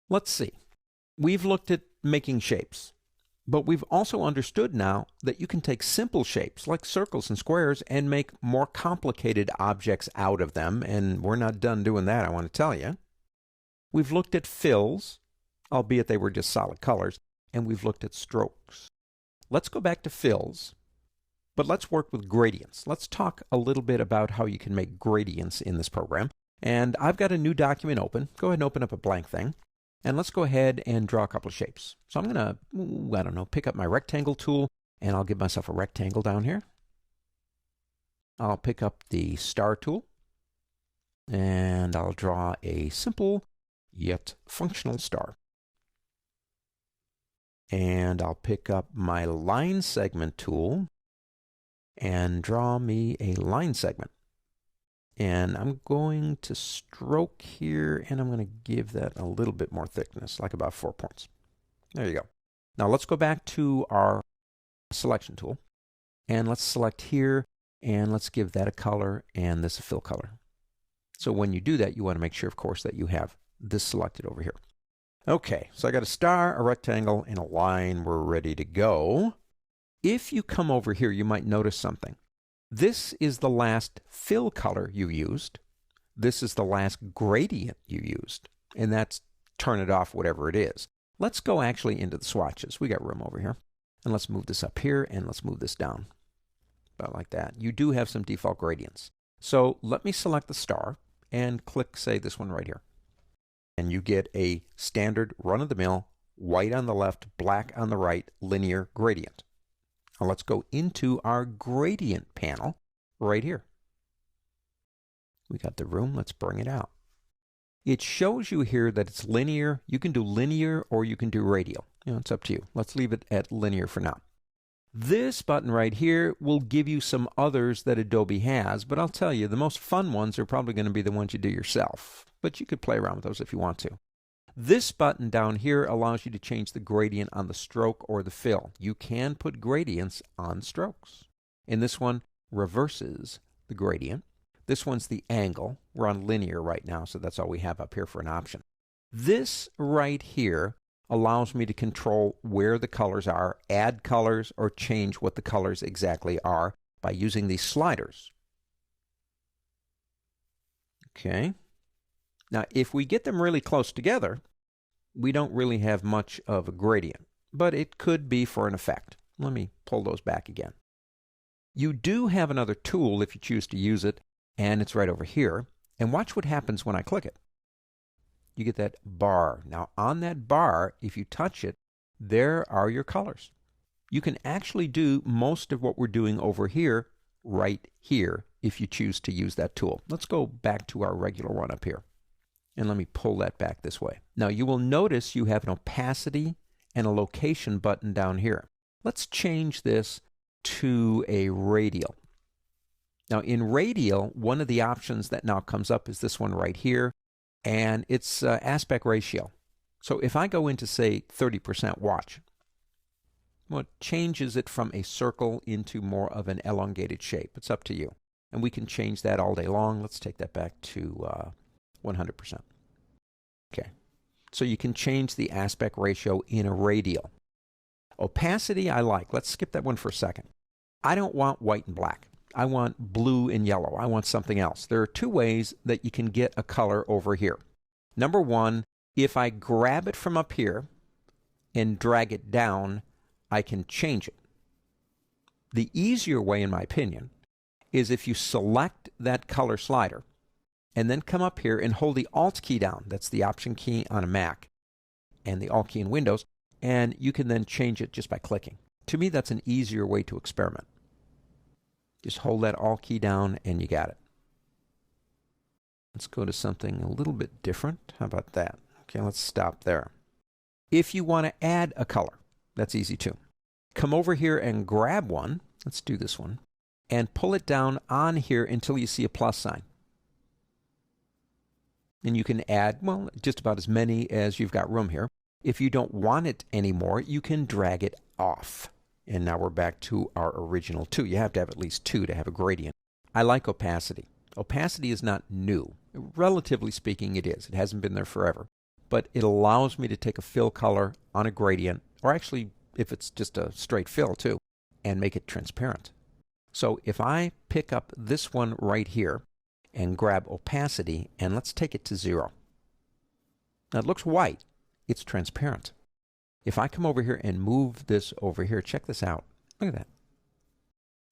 Let's see. We've looked at making shapes, but we've also understood now that you can take simple shapes like circles and squares and make more complicated objects out of them, and we're not done doing that, I want to tell you. We've looked at fills, albeit they were just solid colors, and we've looked at strokes. Let's go back to fills, but let's work with gradients. Let's talk a little bit about how you can make gradients in this program. And I've got a new document open. Go ahead and open up a blank thing. And let's go ahead and draw a couple of shapes. So I'm going to, I don't know, pick up my rectangle tool, and I'll give myself a rectangle down here. I'll pick up the star tool, and I'll draw a simple yet functional star. And I'll pick up my line segment tool and draw me a line segment. And I'm going to stroke here, and I'm going to give that a little bit more thickness, like about 4 points. There you go. Now let's go back to our selection tool, and let's select here, and let's give that a color and this a fill color. So when you do that, you want to make sure, of course, that you have this selected over here. Okay, so I got a star, a rectangle, and a line. We're ready to go. If you come over here, you might notice something. This is the last fill color you used. This is the last gradient you used. And that's turn it off, whatever it is. Let's go actually into the swatches. We got room over here. And let's move this up here, and let's move this down. About like that. You do have some default gradients. So let me select the star and click, say, this one right here. And you get a standard run-of-the-mill, white on the left, black on the right, linear gradient. Now let's go into our gradient panel right here. We got the room. Let's bring it out. It shows you here that it's linear. You can do linear or you can do radial. It's up to you. Let's leave it at linear for now. This button right here will give you some others that Adobe has, but I'll tell you, the most fun ones are probably going to be the ones you do yourself. But you could play around with those if you want to. This button down here allows you to change the gradient on the stroke or the fill. You can put gradients on strokes. And this one reverses the gradient. This one's the angle. We're on linear right now, so that's all we have up here for an option. This right here allows me to control where the colors are, add colors, or change what the colors exactly are by using these sliders. Okay. Now, if we get them really close together, we don't really have much of a gradient, but it could be for an effect. Let me pull those back again. You do have another tool if you choose to use it, and it's right over here. And watch what happens when I click it. You get that bar. Now, on that bar, if you touch it, there are your colors. You can actually do most of what we're doing over here right here if you choose to use that tool. Let's go back to our regular one up here. And let me pull that back this way. Now you will notice you have an opacity and a location button down here. Let's change this to a radial. Now in radial, one of the options that now comes up is this one right here, and it's aspect ratio. So if I go into, say, 30%, watch. Well, it changes it from a circle into more of an elongated shape. It's up to you. And we can change that all day long. Let's take that back to 100%. Okay, so you can change the aspect ratio in a radial. Opacity I like. Let's skip that one for a second. I don't want white and black. I want blue and yellow. I want something else. There are two ways that you can get a color over here. Number one, if I grab it from up here and drag it down, I can change it. The easier way, in my opinion, is if you select that color slider and then come up here and hold the Alt key down. That's the Option key on a Mac and the Alt key in Windows, and you can then change it just by clicking. To me, that's an easier way to experiment. Just hold that Alt key down and you got it. Let's go to something a little bit different. How about that? Okay, let's stop there. If you want to add a color, that's easy too. Come over here and grab one. Let's do this one. And pull it down on here until you see a plus sign. And you can add, well, just about as many as you've got room here. If you don't want it anymore, you can drag it off. And now we're back to our original 2. You have to have at least 2 to have a gradient. I like opacity. Opacity is not new. Relatively speaking, it is. It hasn't been there forever. but it allows me to take a fill color on a gradient, or actually if it's just a straight fill too, and make it transparent. So if I pick up this one right here and grab opacity, and let's take it to 0. Now it looks white. It's transparent. If I come over here and move this over here, check this out. Look at that.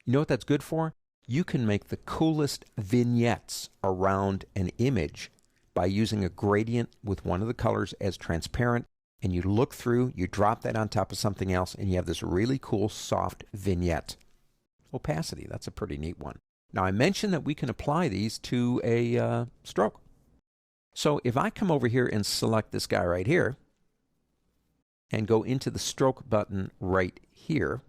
You know what that's good for? You can make the coolest vignettes around an image by using a gradient with one of the colors as transparent, and you look through, you drop that on top of something else, and you have this really cool soft vignette. Opacity, that's a pretty neat one. Now I mentioned that we can apply these to a stroke. So if I come over here and select this guy right here, and go into the stroke button right here,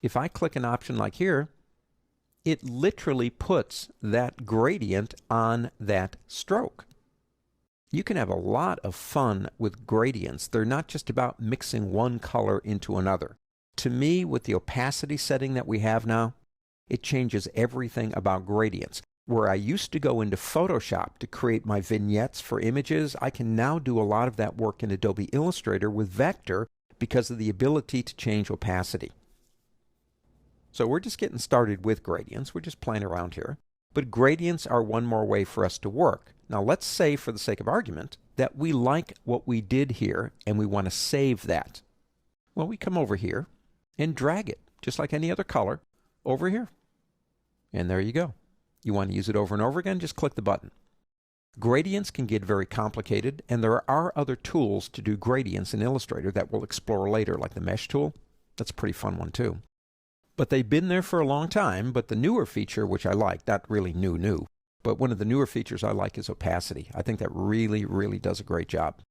if I click an option like here, it literally puts that gradient on that stroke. You can have a lot of fun with gradients. They're not just about mixing one color into another. To me, with the opacity setting that we have now, it changes everything about gradients. Where I used to go into Photoshop to create my vignettes for images, I can now do a lot of that work in Adobe Illustrator with Vector because of the ability to change opacity. So we're just getting started with gradients. We're just playing around here. But gradients are one more way for us to work. Now let's say, for the sake of argument, that we like what we did here and we want to save that. Well, we come over here and drag it, just like any other color, over here. And there you go. You want to use it over and over again, just click the button. Gradients can get very complicated, and there are other tools to do gradients in Illustrator that we'll explore later, like the mesh tool. That's a pretty fun one too. But they've been there for a long time, but the newer feature, which I like, not really new, but one of the newer features I like is opacity. I think that really, really does a great job.